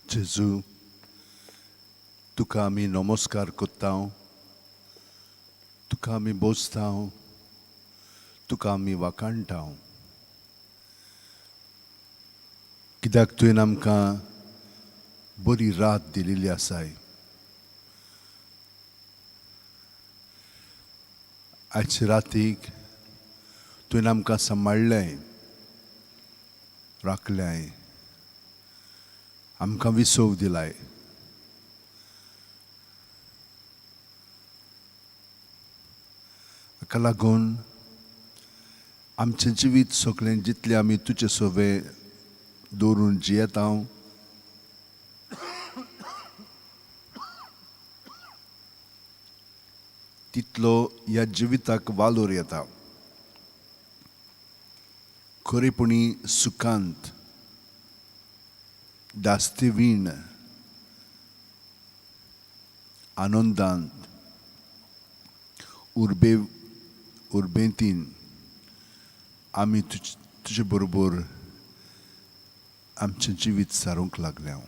जेजू तुका आमी नमस्कार करता तुका आमी बोजता तुका आमी वाखाणटा कित्याक तुवें आमकां बरी रात दिलेली आसाय आयचे रातीक तुवें आमकां सांबाळलें राखलें आमकां विसव दिलाय हाका लागून आमचें जिवीत सगळें जितलें आमी तुजे सोबे दवरून जियेता तितलो ह्या जिविताक वालोर येता खरेपणी सुखांत दास्तीवीण आनंदांत उर्बेंतीन आमी तुजे बरोबर आमचें जिवीत सारूंक लागल्या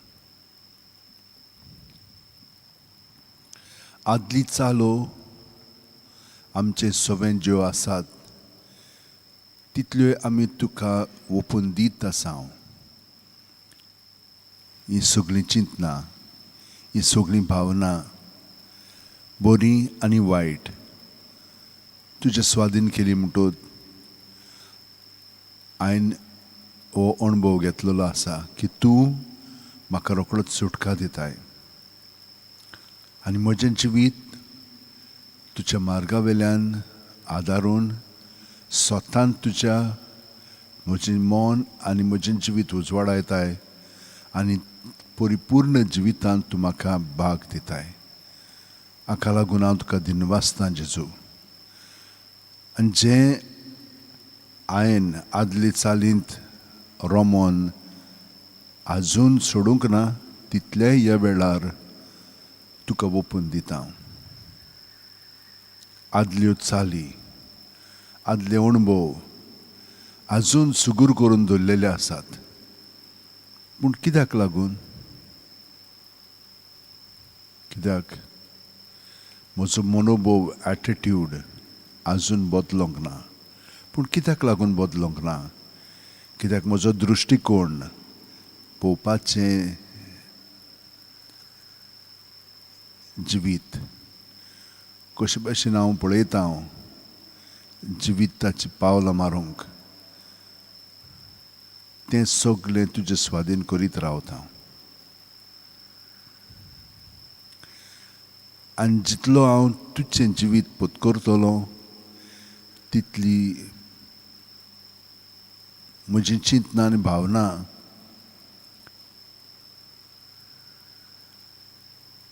आदली चालो आमचे सगळें ज्यो आसात तितल्यो आमी तुका ओपून दीत आसा ही सगळीं चिंतनां ही सगळीं भावना बरी आनी वायट तुजे स्वाधीन केली म्हणटूच हांवें हो अणभव घेतलेलो आसा की तूं म्हाका रोखडोच सुटका दिताय आनी म्हजें जिवीत तुज्या मार्गा वेल्यान आदारून स्वतान तुज्या म्हजें मन आनी म्हजें जिवीत उजवाडायताय आनी परिपूर्ण जिवितांत तूं म्हाका भाग दिताय हाका लागून हांव तुका दिनवासतां जेजू आनी जें हांवें आदले चालींत रोमोन आजून सोडूंक ना तितलेय ह्या वेळार तुका ओपून दिता आदल्यो चाली आदले अणभव आजून सुगूर करून दवरलेले आसात पूण कित्याक लागून कित्याक म्हजो मनोभव एटिट्यूड आजून बदलोंक ना पूण कित्याक लागून बदलोंक ना कित्याक म्हजो दृश्टीकोण पळोवपाचें जिवीत कशे भाशेन हांव पळयता जिविताची पावलां मारूंक तें सगळें तुजें स्वाधीन करीत रावता आनी जितलो हांव तुजें जिवीत पत्करतलो तितली म्हजी चिंतना आनी भावना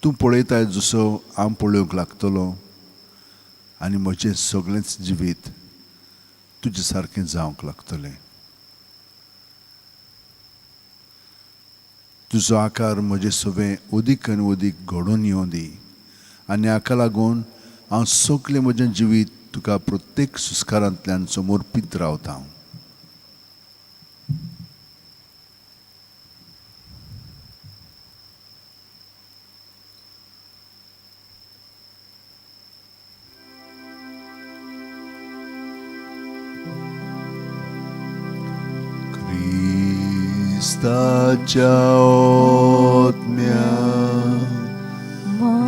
तूं पळयताय जसो हांव पळोवंक लागतलो आनी म्हजें सगळेंच जिवीत तुजे सारकें जावंक लागतलें तुजो आकार म्हजे सोबे अदीक आनी अदीक घडोवन येवं दी आनी हाका लागून हांव सगळें म्हजें जिवीत तुका प्रत्येक सुस्कारांतल्यान समर्पीत रावता क्रिस्ताच्या ओतम्यान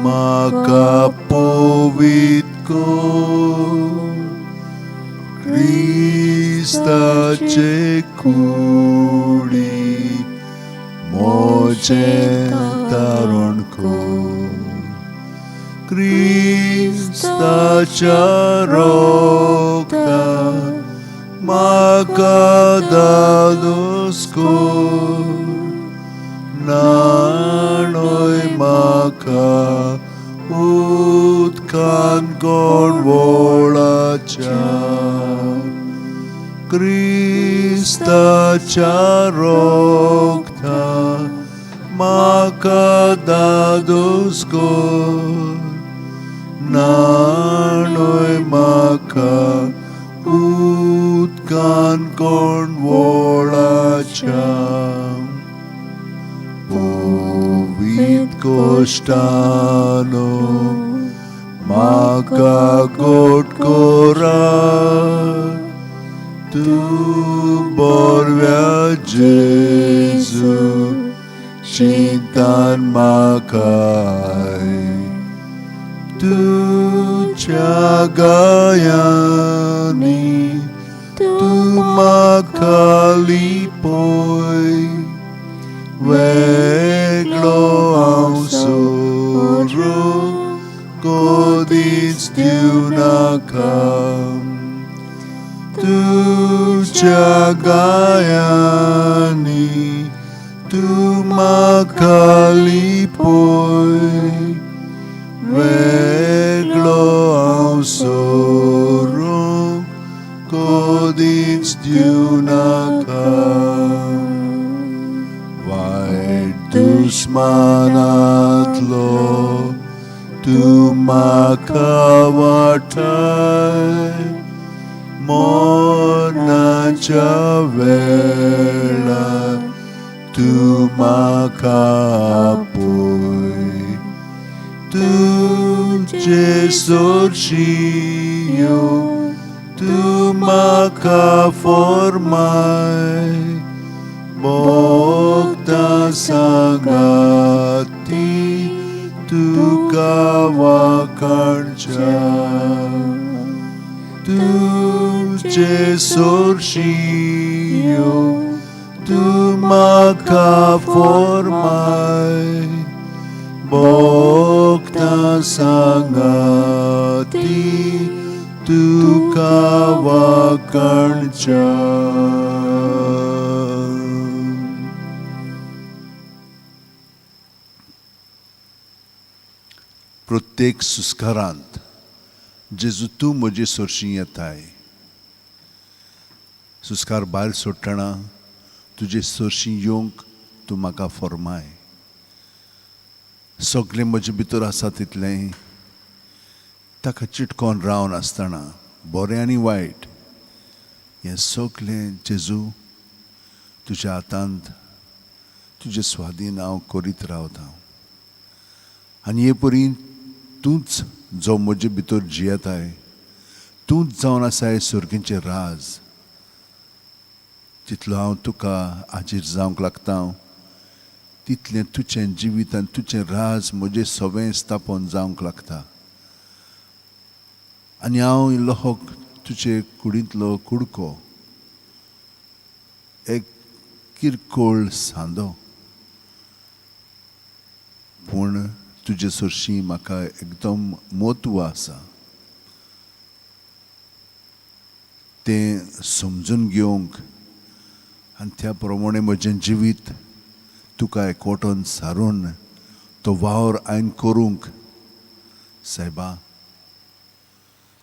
म्हाका पवित्र कर क्रिस्ताचे कुडी मोजें तारण कर क्रिस्ताच्या रोगतान म्हाका दादोस कर नाणय म्हाका उदकान गोडवोळाच्या क्रिस्ताच्या रोगतान म्हाका दादोस कर नाणय म्हाका उदकान गोडवोळाच्या कोष्टानो म्हाका गोड कोरात तू बोरव्या जेजू चिंतान म्हाकाय तुझ्या गायांनी तू म्हाका लिपोय वेगळो हांव सोडून कधीच दिवनाका तुझ्या गायांनी तू म्हाका लिपोय वेगळो हांव सोडून कधीच दिवनाका वायट दुस्मानांतलो तू म्हाका वाटाय मोर्नाच्या वेळार तू म्हाका आपय तुझे सोरशियो तू म्हाका फॉर्माय बोगदा सांगाती तुका वाकडच्या तुझे सोरशियो तू म्हाका फॉर्माय बोगदा सांगाती तुका वाकडच्या प्रत्येक सुस्कारांत जेजू तू म्हजे सोरशीं येताय सुस्कार भायर सोडटना तुजे सोरशीं येवंक तू म्हाका फॉर्माय सगळें म्हजे भितर आसा तितलें ताका चिटकोन रावन आसतना बरें आनी वायट हें सगळें जेजू तुज्या हातांत तुजे स्वाधीन हांव करीत रावता आनी हे परी तूंच जो म्हजे भितर जियेताय तूंच जावन आसाय सुर्गेचें राज जितलो हांव तुका हाजेर जावंक लागता तितलें तुजें जिवीत आनी तुजें राज म्हजें सगळें स्थापन जावंक लागता आनी हांव इल्लो तुजे कुडींतलो कुडको एक किरकोळ सांदो पूण तुजे सोरशीं म्हाका एकदम म्हत्व आसा तें समजून घेवंक आनी त्या प्रमाणे म्हजें जिवीत तुका एकवटून सारून तो वावर हांवें करूंक सायबा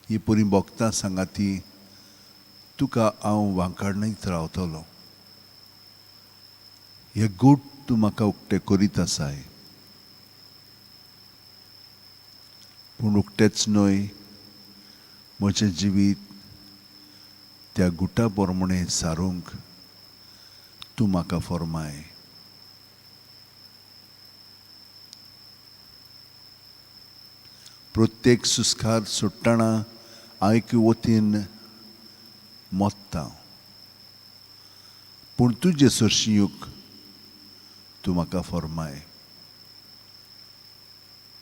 ही परी भोगतां सांगाती तुका हांव वांकडणीत रावतलो हे गूट तूं म्हाका उक्तें करीत आसाय पूण उक्तेंच न्हय म्हजें जिवीत त्या गुटा प्रमाणे सारूंक तूं म्हाका फॉर्माय प्रत्येक सुस्कार सुट्टना हांव एक वतीन मोत्तां पूण तुजे सोरशिंयूक तूं म्हाका फॉर्माय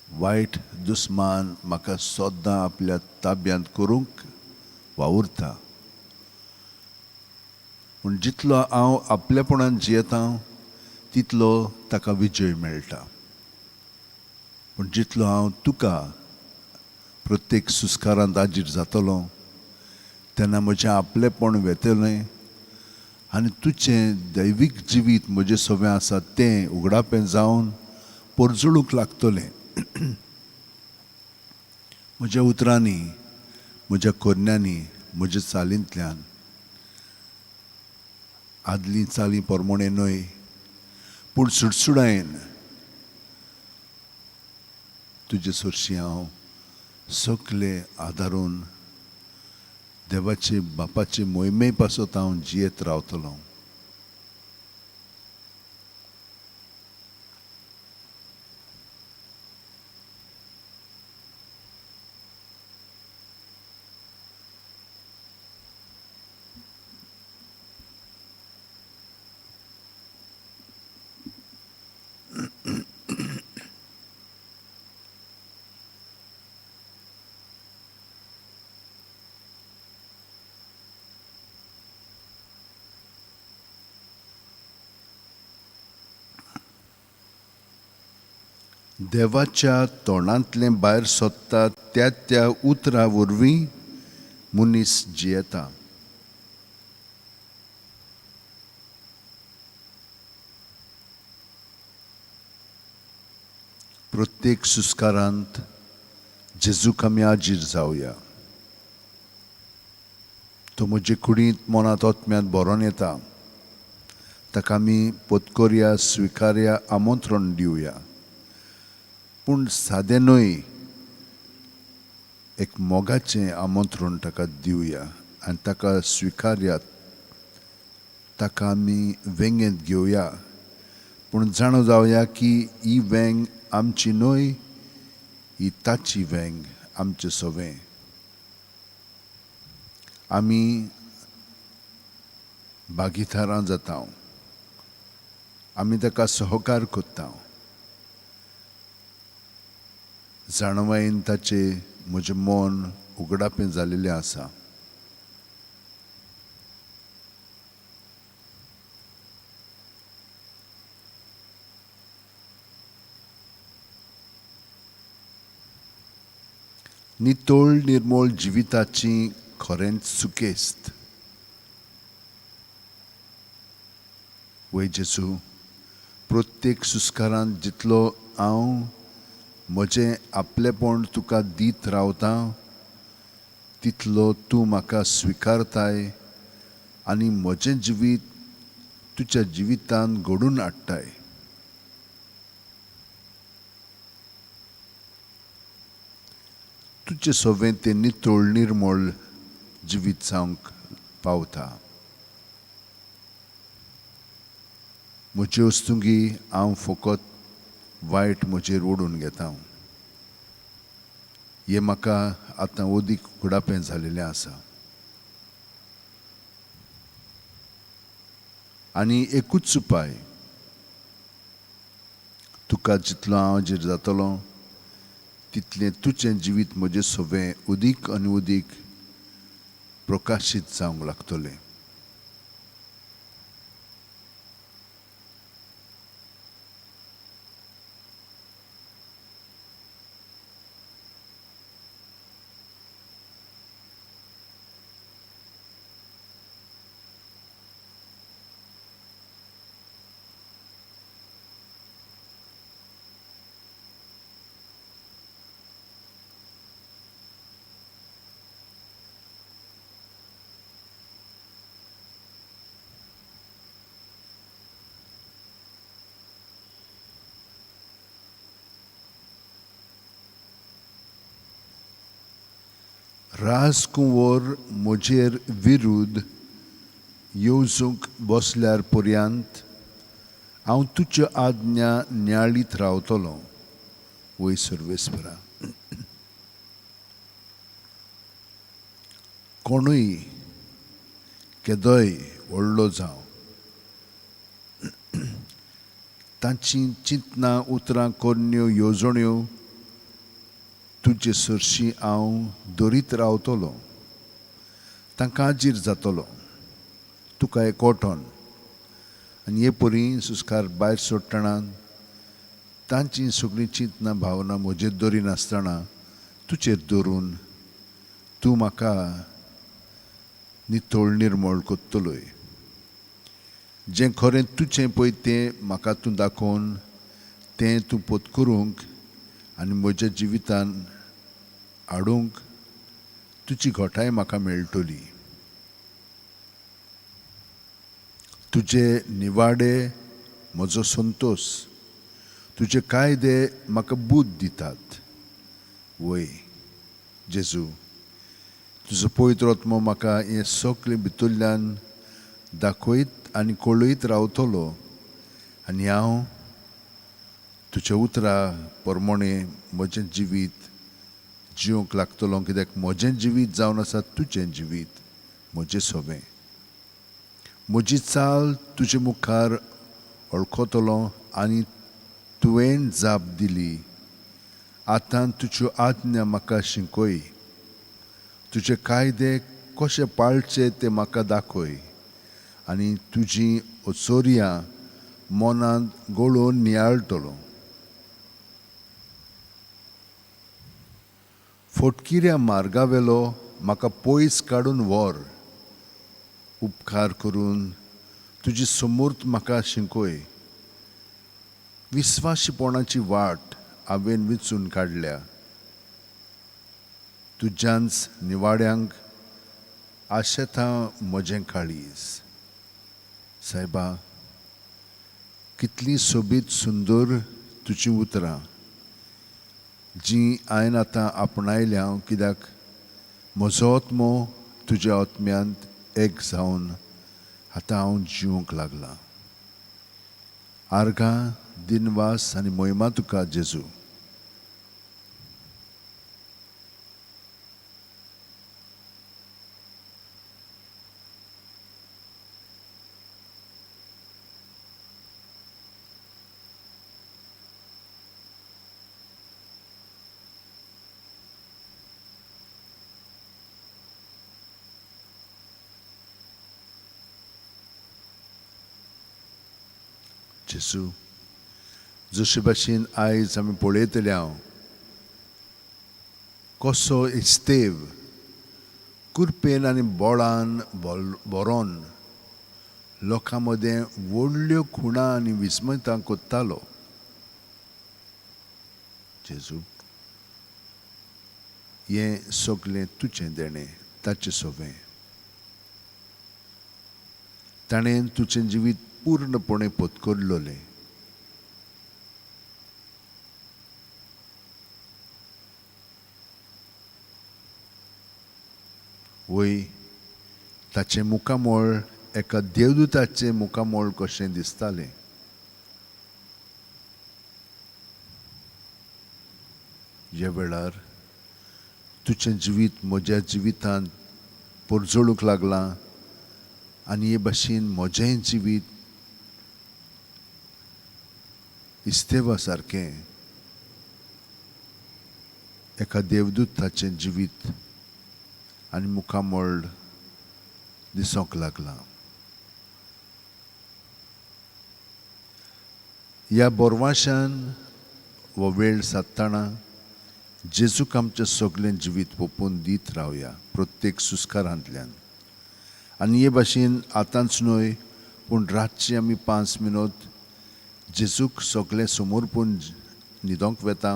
वायट दुस्मान म्हाका सोद्दां आपल्या ताब्यांत करूंक वावुरता पूण जितलो हांव आपलेपणान जियेता तितलो ताका विजय मेळटा पूण जितलो हांव तुका प्रत्येक सुस्कारांत हाजीर जातलो तेन्ना म्हजें आपलेपण वेतलें आनी तुजें दैवीक जिवीत म्हजें सगळें आसा तें उगडापें जावन परजळूंक लागतलें म्हज्या उतरांनी म्हज्या कोन्यांनी म्हज्या चालींतल्यान आदली चाली प्रमाणे न्हय पूण सुडसुडायेन तुजे सोरशीं हांव सगळे आदारून देवाचे बापाचे मोहिमे पासत हांव जियेत रावतलो देवाच्या तोंडांतले भायर सोदता त्या उतरां वरवीं मनीस जियेता. प्रत्येक सुस्कारांत जेजूक आमी आजीर जावया. तो म्हजे कुडींत मनांत ओतम्यांत भरोन येता. ताका आमी पत्कोरया, स्विकारया, आमंत्रण दिवया. पूण सादें न्हय, एक मोगाचें आमंत्रण ताका दिवया आनी ताका स्विकारया. ताका आमी वेंगेंत घेवया. पूण जाणो जावया की ही वेंग आमची न्हय, ही ताची वेंग, आमचें सवें. आमी भागीदारां जाता. आमी ताका सहकार करता. जाणवायेन ताचें म्हजें मन उगडापें जाल्लेलें आसा. नितोळ निर्मळ जिविताची खरेंच सुकेस्त. वै जेजू, प्रत्येक सुस्कारांत जितलो हांव म्हजें आपलेपण तुका दीत रावतां, तितलो तूं म्हाका स्विकारताय आनी म्हजें जिवीत तुज्या जिवितांत घडोवन हाडटाय. तुजें सवें तें नितोळ निर्मळ जिवीत जावंक पावता. म्हजी वस्तुंगी हांव फकत वायट म्हजेर ओडून घेता. हें म्हाका आतां ओदीक उगडापें जाल्लेलें आसा. आनी एकूच उपाय, तुका जितलो हांव आजीर जातलों तितलें तुजें जिवीत म्हजें सवें उदीक आनी उदीक प्रकाशीत जावंक लागतलें. राजकुंवर म्हजेर विरुद्ध येवजूंक बसल्यार पर्यंत हांव तुज्यो आज्ञा नियाळीत रावतलों. वै सर्वेस्परा, कोणूय केदोय व्हडलो जावं, तांची चिंतनां, उतरां, कोन्यो, येवजण्यो तुजे सरशी हांव धरीत रावतलों. तांकां आजीर जातलों तुका एकवटोन. आनी हे परी सुस्कार भायर सोडटना तांची सगळीं चिंतनां, भावना म्हजेर धरिनासतना तुजेर धरून तूं म्हाका नितोळ निर्मळ कोत्तलोय. जें खरें तुजें पळय तें म्हाका तूं दाखोवन तें तूं पत्करूंक आनी म्हज्या जिवितांत हाडूंक तुजी घोटाय म्हाका मेळटली. तुजे निवाडे म्हजो संतोश, तुजे कायदे म्हाका बूद दितात. वय जेजू, तुजो पवित्र आत्मो म्हाका हें सगळें भितरल्यान दाखयत आनी कळयत रावतलो. आनी हांव तुज्या उतरां प्रमाणें म्हजें जिवीत जिवंक लागतलो. कित्याक म्हजें जिवीत जावन आसा तुजें जिवीत, म्हजें सवें. म्हजी चाल तुजे मुखार वळखतलो आनी तुवें जाप दिली. आतां तुज्यो आज्ञा म्हाका शिकय. तुजे कायदे कशे पाळचे ते म्हाका दाखय. आनी तुजीं ओचोरयां मनांत गळोवन नियाळटलो. फोटकिऱ्या मार्गावेलो म्हाका पयस काडून व्हर. उपकार करून तुजी समूर्त म्हाका शिंकय. विस्वाशीपणाची वाट हांवें विचून काडल्या. तुज्यांच निवाड्यांक आशेता म्हजें काळीज. सायबा, कितली सोबीत सुंदर तुजीं उतरां, जीं हांवें आतां आपणायल्या, कित्याक म्हजो आत्मो तुज्या आत्म्यांत एक जावन आतां हांव जिवंक लागलां. आर्गां, दिनवास आनी मोहिमा तुका जेजू. जेजू, जशे भाशेन आयज आमी पळयतले हांव, कसो इस्तेव कुरपेन आनी बोळान भरोन लोकां मदें व्हडल्यो खुणां आनी विस्मयतां कोत्तालो. जेजू, हें सगलें तुजें देणें, ताचें सोबें. ताणें तुजें जिवीत पूर्णपणे पत्करलोलें. वय ताचें मुखामोळ एका देवदूताचें मुखामोळ कशें दिसतालें. ह्या वेळार तुजें जिवीत म्हज्या जिवितांत परजळूंक लागलां आनी हे भाशेन म्हजेंय जिवीत इस्तेवा सारकें एका देवदूताचें जिवीत आनी मुखामोळ दिसोंक लागलां. ह्या बोरवाश्यान हो वेळ सादतना जेजूक आमचें सगलें जिवीत ओपून दीत रावया प्रत्येक सुस्कारांतल्यान. आनी हे भाशेन आतांच न्हय पूण रातची आमी 5 मिनट जेजूक सगलें समोरपून न्हिदोंक वेता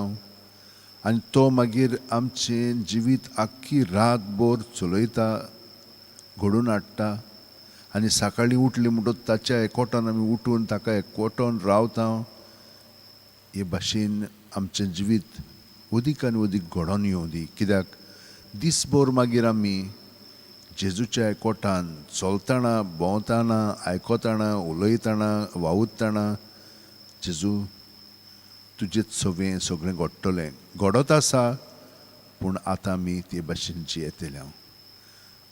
आनी तो मागीर आमचें जिवीत आख्खी रातभर चलयता, घडोवन हाडटा आनी सकाळीं उठलीं म्हणटच ताच्या एकवटान आमी उठून ताका एकवटोन रावता. हे भाशेन आमचें जिवीत अदीक आनी अदीक घडोवन येवं दी. कित्याक दीसभर मागीर आमी जेजूच्या एकवटान चलतना, भोंवतना, आयकोतना, उलयतना, वावुरतना जेजू तुजेच सोबें सगळें घडटलें. घडत आसा पूण आतां आमी ते भाशेन जियेतले.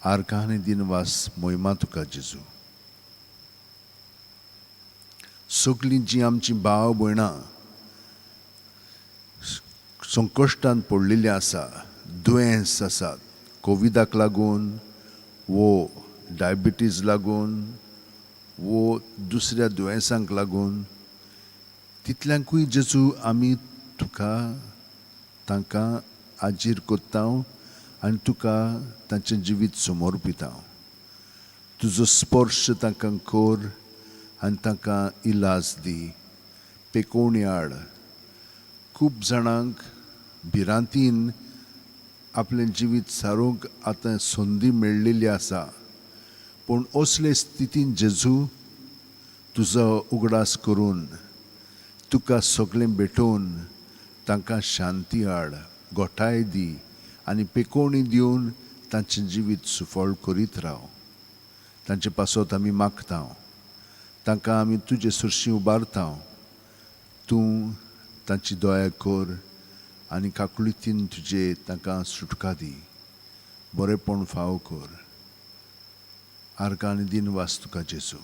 आर्गां आनी दिनवास मोहिमा तुका जेजू. सगलीं जीं आमचीं भाव भयणां संकश्टान पडलेलीं आसा, दुयेंस आसात, कोविडाक लागून वो डायबिटीज लागून वो दुसऱ्या दुयेंसांक लागून, तितल्यांकूय जेजू आमी तुका तांकां आजीर कोत्ता आनी तुका तांचें जिवीत समोरपिता. तुजो स्पर्श तांकां कर आनी तांकां इलाज दी, पेकोवणी हाड. खूब जाणांक भिरांतीन आपलें जिवीत सारूंक आतां संदी मेळिल्ली आसा, पूण असले स्थितीन जेजू तुजो उगडास करून तुका सगलें भेटोवन तांकां शांती हाड, घोटाय दी आनी पेकोवणी दिवन तांचें जिवीत सुफळ करीत राव. तांचे पासत आमी मागता, तांकां आमी तुजे सुरशीं उबारता. तूं तांची दया कर आनी काकुळीतीन तुजे तांकां सुटका दी, बरेपण फाव कर. आर्गां आनी दिनवास तुका जेजू.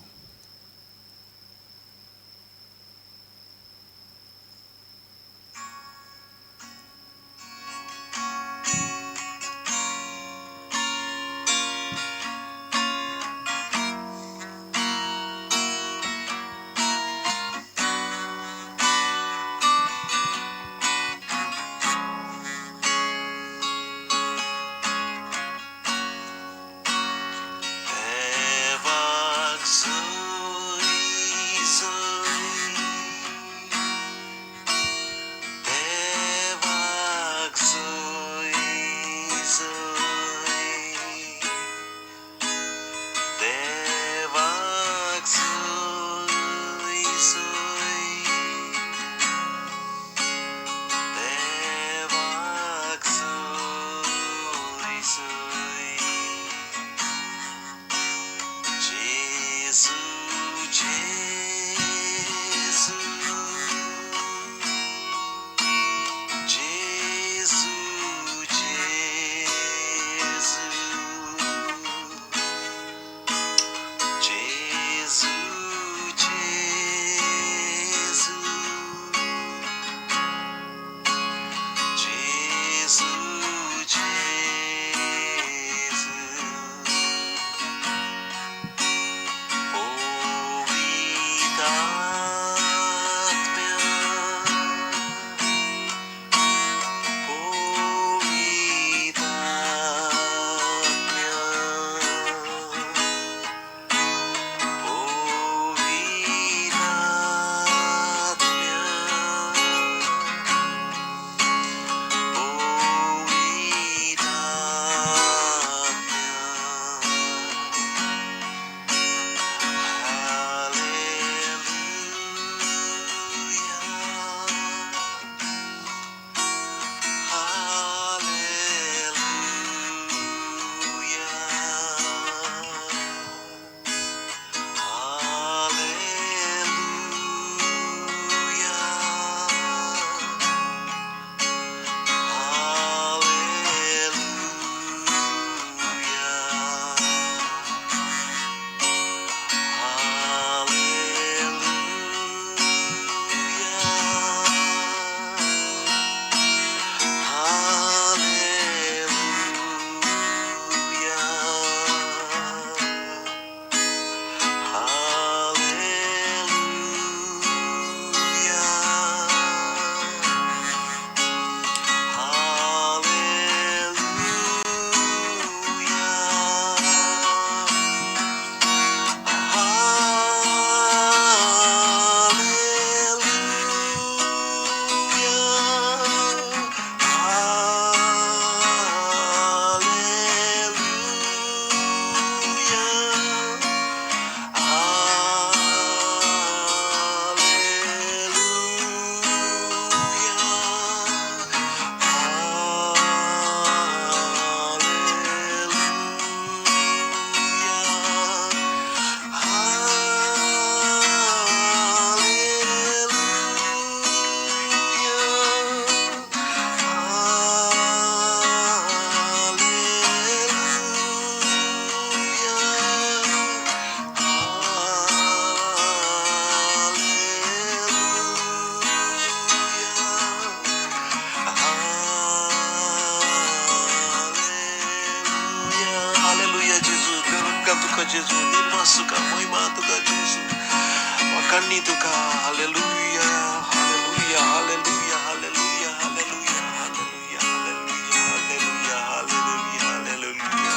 begitu ka. Haleluya, haleluya, haleluya, haleluya, haleluya, haleluya, haleluya, haleluya, haleluya, haleluya.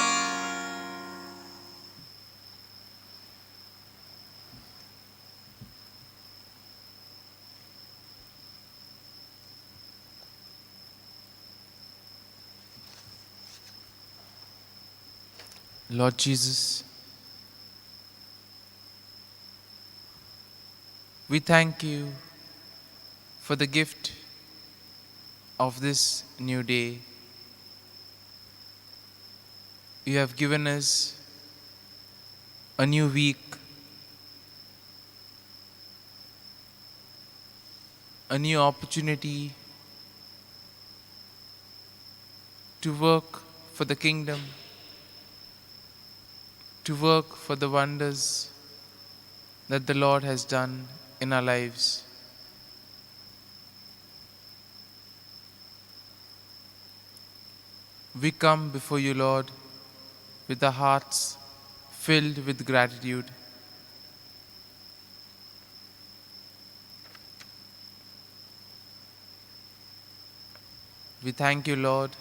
Lord Jesus, we thank you for the gift of this new day. You have given us a new week, a new opportunity to work for the kingdom, to work for the wonders that the Lord has done in our lives. We come before you, Lord, with our hearts filled with gratitude. We thank you, Lord,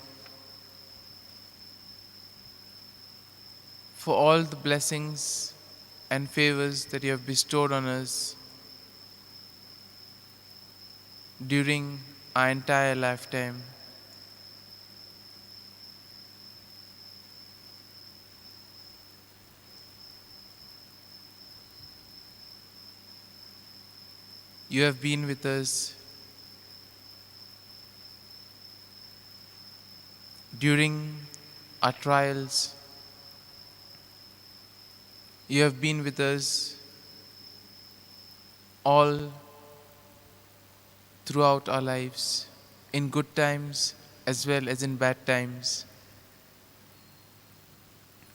for all the blessings and favors that you have bestowed on us during our entire lifetime. You have been with us during our trials. You have been with us all throughout our lives, in good times as well as in bad times.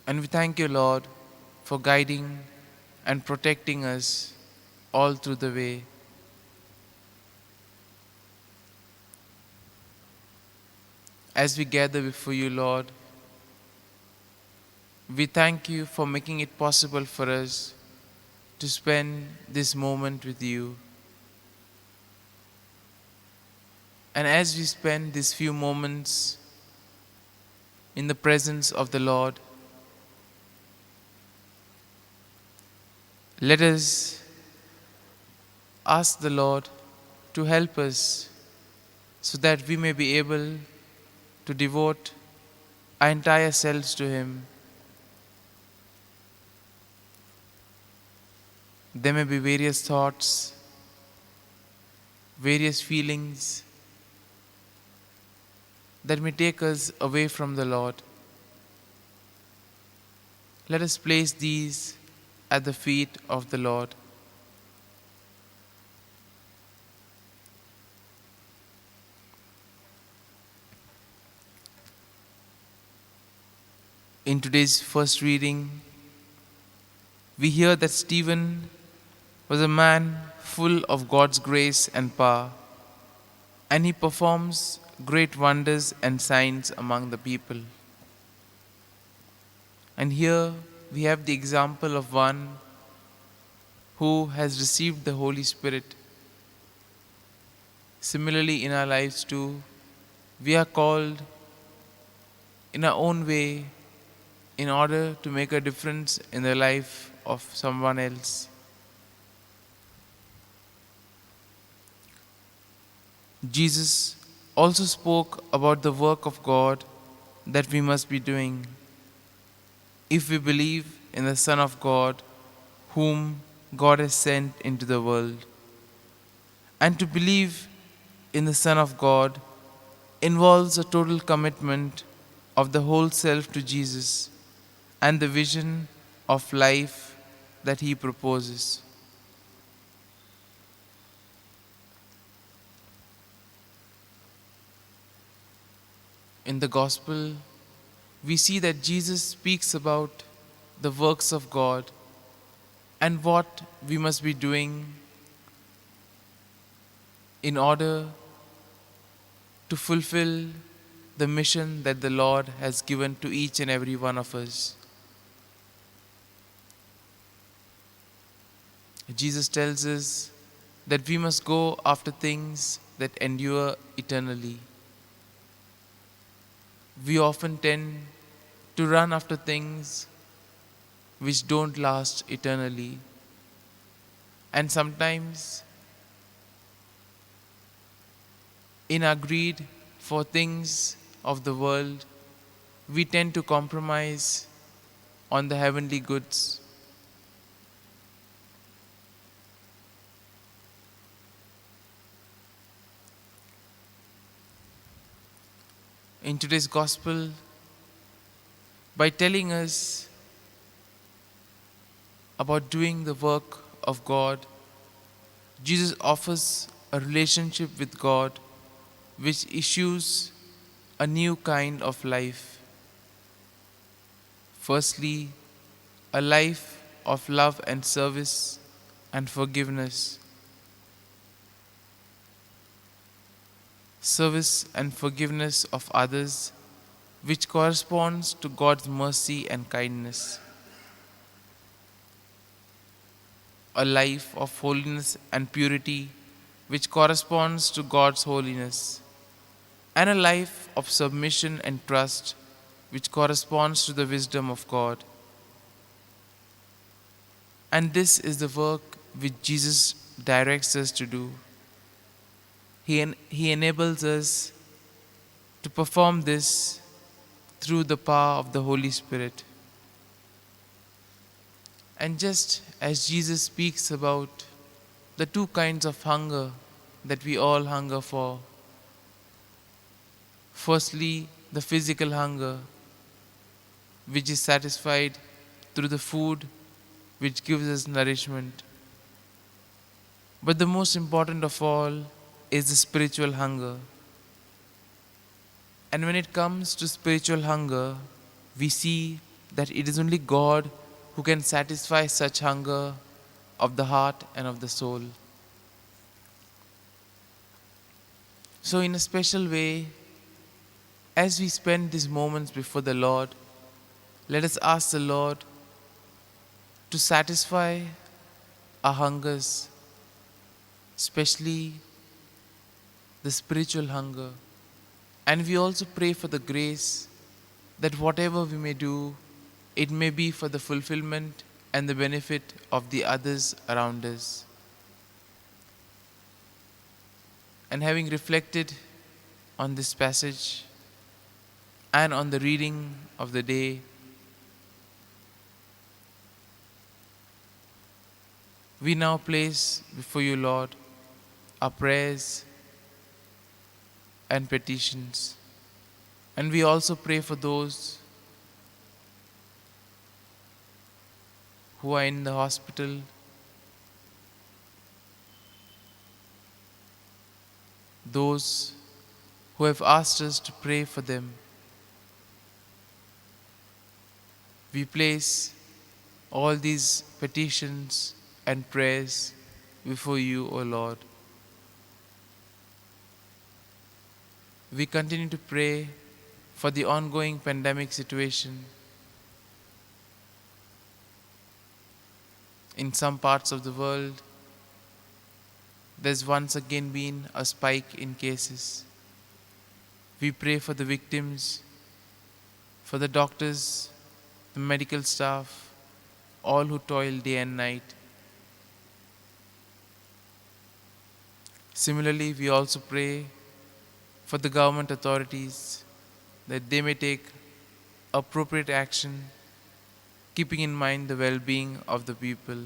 And we thank you, Lord, for guiding and protecting us all through the way. As we gather before you, Lord, we thank you for making it possible for us to spend this moment with you. And as we spend these few moments in the presence of the Lord, let us ask the Lord to help us so that we may be able to devote our entire selves to Him. There may be various thoughts, various feelings that may take us away from the Lord. Let us place these at the feet of the Lord. In today's first reading, we hear that Stephen was a man full of God's grace and power, and he performs great wonders and signs among the people. And here we have the example of one who has received the Holy Spirit. Similarly, in our lives too, we are called in our own way in order to make a difference in the life of someone else. Jesus also spoke about the work of God that we must be doing if we believe in the Son of God, whom God has sent into the world. And to believe in the Son of God involves a total commitment of the whole self to Jesus and the vision of life that He proposes. In the Gospel, we see that Jesus speaks about the works of God and what we must be doing in order to fulfill the mission that the Lord has given to each and every one of us. Jesus tells us that we must go after things that endure eternally. We often tend to run after things which don't last eternally. And sometimes, in our greed for things of the world, we tend to compromise on the heavenly goods. In today's gospel, by telling us about doing the work of God, Jesus offers a relationship with God which issues a new kind of life. Firstly, a life of love and service and forgiveness. Service and forgiveness of others, which corresponds to God's mercy and kindness. A life of holiness and purity, which corresponds to God's holiness. And a life of submission and trust, which corresponds to the wisdom of God. And this is the work which Jesus directs us to do. He enables us to perform this through the power of the Holy Spirit. And just as Jesus speaks about the two kinds of hunger that we all hunger for, firstly, the physical hunger, which is satisfied through the food which gives us nourishment. But the most important of all is the spiritual hunger. And when it comes to spiritual hunger, we see that it is only God who can satisfy such hunger of the heart and of the soul. So, in a special way, as we spend these moments before the Lord, let us ask the Lord to satisfy our hungers, especially the spiritual hunger. And we also pray for the grace that whatever we may do, it may be for the fulfillment and the benefit of the others around us. And having reflected on this passage and on the reading of the day, we now place before you, Lord, our prayers and petitions. And we also pray for those who are in the hospital, those who have asked us to pray for them. We place all these petitions and prayers before you, O Lord. We continue to pray for the ongoing pandemic situation. In some parts of the world, there's once again been a spike in cases. We pray for the victims, for the doctors, the medical staff, all who toil day and night. Similarly, we also pray for the government authorities that they may take appropriate action, keeping in mind the well-being of the people.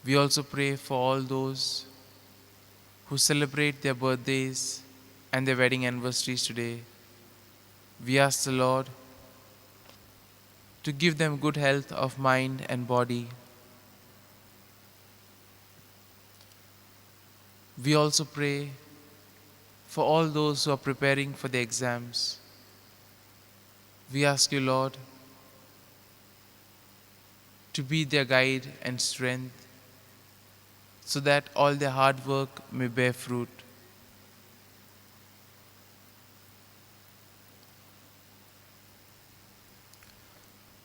We also pray for all those who celebrate their birthdays and their wedding anniversaries today. We ask the Lord to give them good health of mind and body. We also pray for all those who are preparing for the exams. We ask you, Lord, to be their guide and strength. so that all their hard work may bear fruit.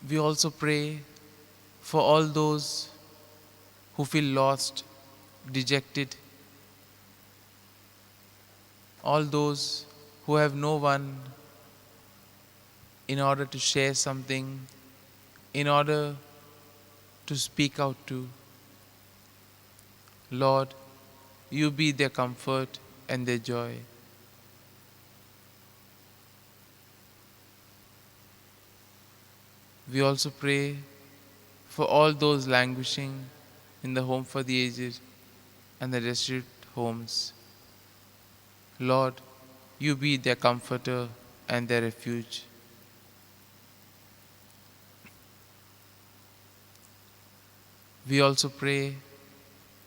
We also pray for all those who feel lost, dejected, all those who have no one in order to share something, in order to speak out to. Lord, you be their comfort and their joy. We also pray for all those languishing in the home for the aged and the destitute homes. Lord, you be their comforter and their refuge. We also pray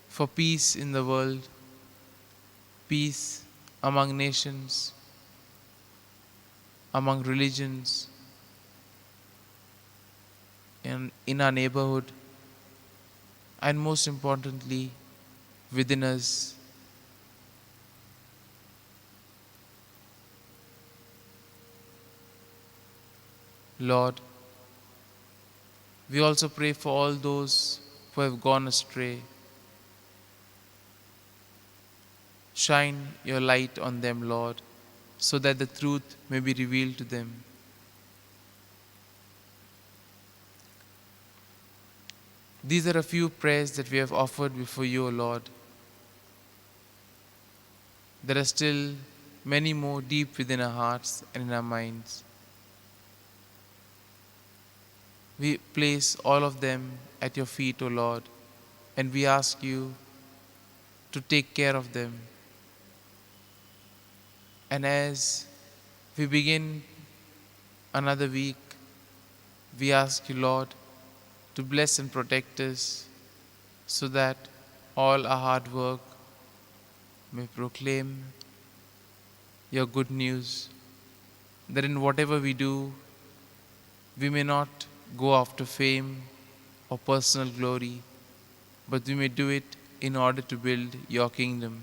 for peace in the world, peace among nations, among religions, in our neighborhood, and most importantly, within us. Lord, we also pray for all those who have gone astray. Shine your light on them, Lord, so that the truth may be revealed to them. These are a few prayers that we have offered before you, O Lord. There are still many more deep within our hearts and in our minds. We place all of them at your feet, O Lord, and we ask you to take care of them. And as we begin another week, we ask you, Lord, to bless and protect us so that all our hard work may proclaim your good news, that in whatever we do, we may not go after fame or personal glory, but we may do it in order to build your kingdom.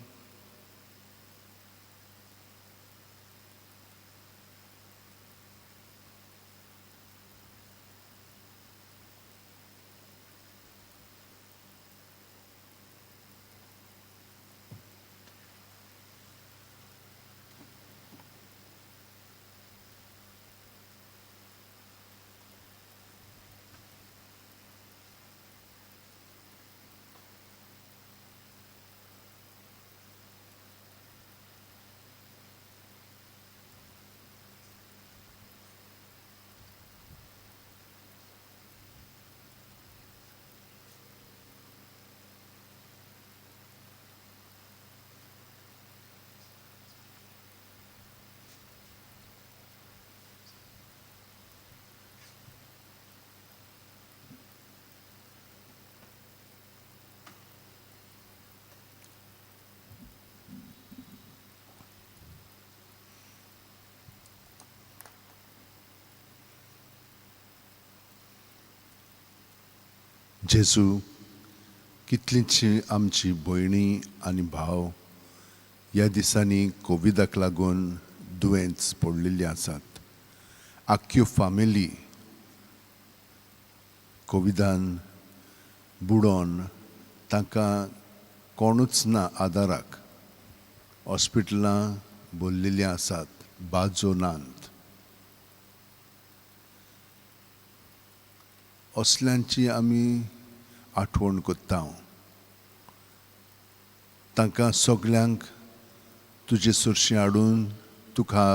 जेजू, कितलींची आमची भयणी आनी भाव ह्या दिसांनी कोविडाक लागून दुयेंत पडलेली आसात. आख्यो फामिली कोविडान बुडोन तांकां कोणूच ना आदाराक हॉस्पिटलां भरलेलीं आसात, बाजो नात. असल्यांची आमी आठवण करता. तांकां सगल्यांक तुजे सुरशें हाडून तुका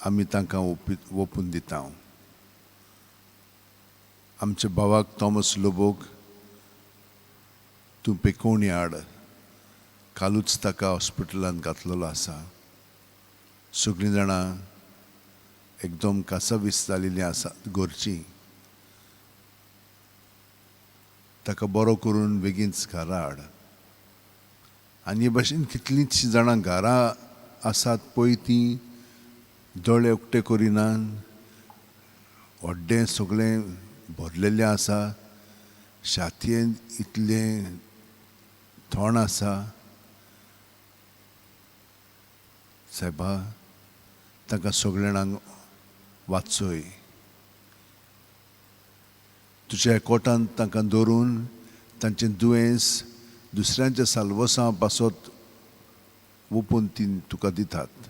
आमी तांकां ओपून दिता. आमच्या भावाक थॉमस लोबोक तूं पेकोवणी हाड. कालूच ताका हॉस्पिटलांत घातलेलो आसा. सगळीं जाणां एकदम कासावीस जालेलीं आसात घरचीं. ताका बरो करून बेगीनच घरा हाड. आनी हे भाशेन कितलींच जाणां घरा आसात पळय तीं दोळे उक्ते करिनात. व्हड्डें सगळें भरलेलें आसा. छातयेन इतलें थोण आसा सायबा ताका सगळ्या जाणांक वाचोय तुज्या एकवटान तांकां दवरून तांचें दुयेंस दुसऱ्यांच्या साल्वसां पासत ओपून ती तुका दितात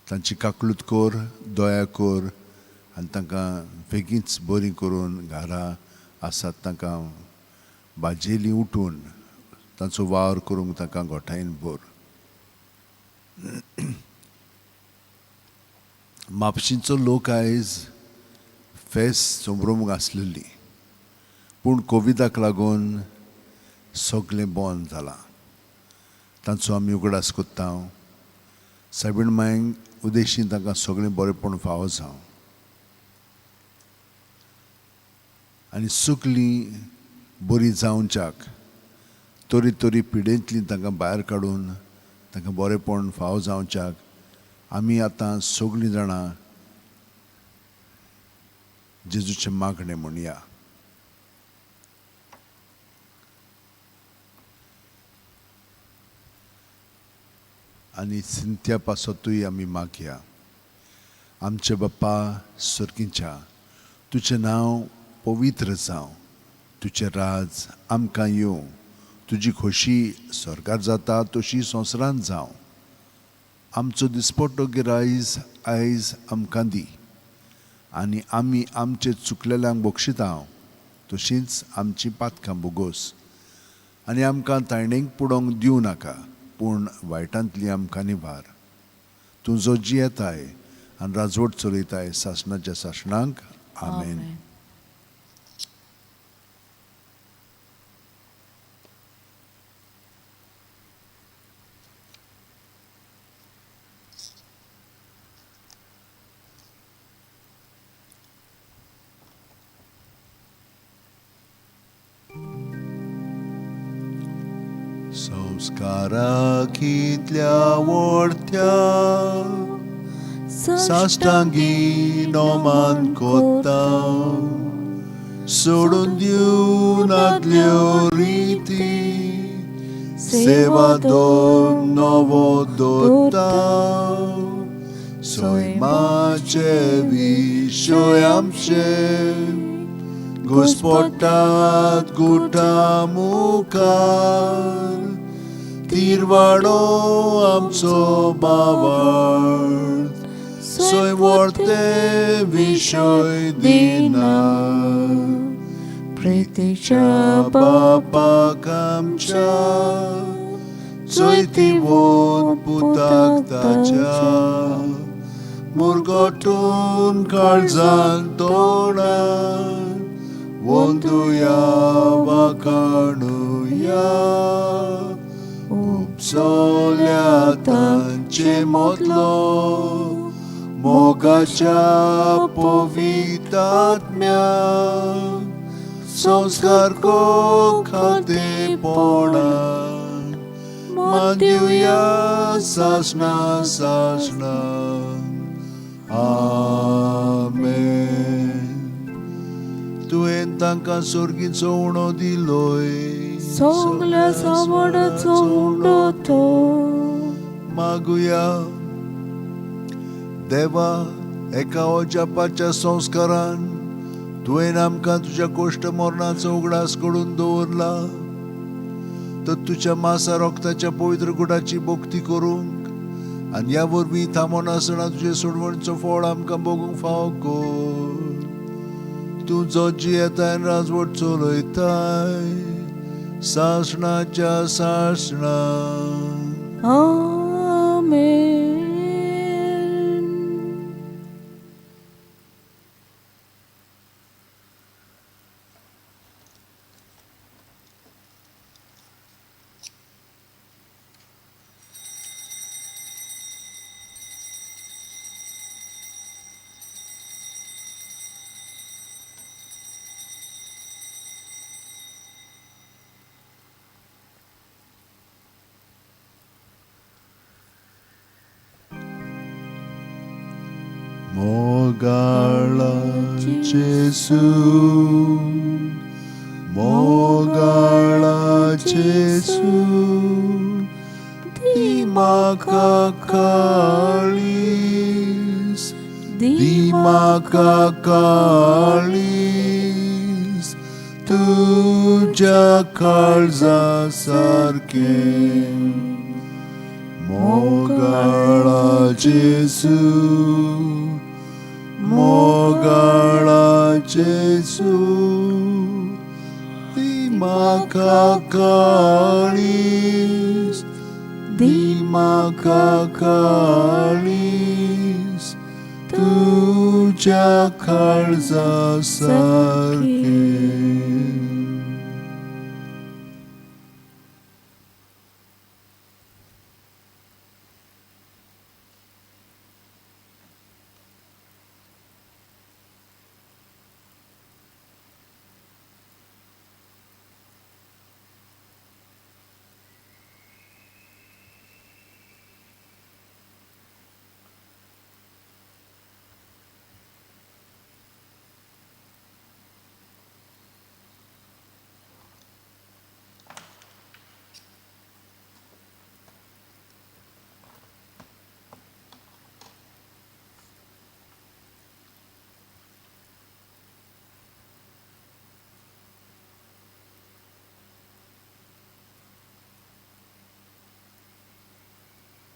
तांची काकलूत कोर दया कोर आनी तांकां बेगीनच बरी करून घरा आसात तांकां बाजेली उठून तांचो वावर करूंक तांकां गोठायन भर म्हापशेंचो लोक आयज फेस्त सोमरूंक आसलेली पूण कोविडाक लागून सगळें बंद जालां तांचो आमी उगडास कोत्ता सायबीण मांयक उदेशीन तांकां सगळें बरेंपण फावो जावं आनी सुकलीं बरी जावच्याक तोरी तोरी पिडेंतली तांकां भायर काडून तांकां बरेंपण फावो जावच्याक आमी आतां सगळीं जाणां जेजूचें मागणें म्हणया आनी सिंत्या पासतूय आमी मागया आमचे बाप्पा सर्गीच्या तुजें नांव पवित्र जावं तुजें राज आमकां येवं तुजी खोशी स्वर्गार जाता तशी संवसारांत जावं आमचो दिसपट्टो गिरायज आयज आमकां दी आनी आमी आमचे चुकलेल्यांक बक्षिता तशींच आमची पातकां बोगोस आनी आमकां तायणेक पुडोंक दिवं नाका पूण वायटांतली आमकां निवार तुजो जी येताय आनी राजवट चलयताय सासणाच्या सासणांक आमेन संस्काराक इतल्या व्हडत्या साश्टांगी नोमान कोत्ता सोडून दिवन आदल्यो रिती सेवा दोन नवो दोता सोयमाचे विशय आमचे घुसपट्टात गुटा मुखार तिरवाडो आमचो बाबार्थ सोय व्हडते विशय दिना प्रितीच्या बापाक आमच्या चोयती वोन पुताक ताच्या मुरगोटून काळजान तोडान वंदुया वा काणुया उपसोल्या तांचे मोदलो मोगाच्या पवित्रात्म्या संस्कार को खाते पोणा मादिवया सासना सासना आमेन तुवें तांकां सोर्गीचो उणो दिलोय सगल्या सावडाचो उंडो तो मागुया देवा एका ओजापाच्या संस्कारान तुवें आमकां तुज्या कोश्ट मरणाचो उगडास करून दवरला तर तुज्या मासा रोगताच्या पवित्र गुडाची भोक्ती करूंक आनी ह्या वरवीं थांबोन आसतना तुजे सोडवणचो फळ आमकां भोगूंक फावो कर तूं जो जी येताय राजवट चलयताय सासणाच्या सासणा आमेन Mogala Jesu Mogala म्हाका काळीस म्हाका काळीस तुझ्या काळजा सारकें मोगाळा जेसू मोगाळा जेसू म्हाका काळीस म्हाका काळीस तुझ्या काळजा सारकें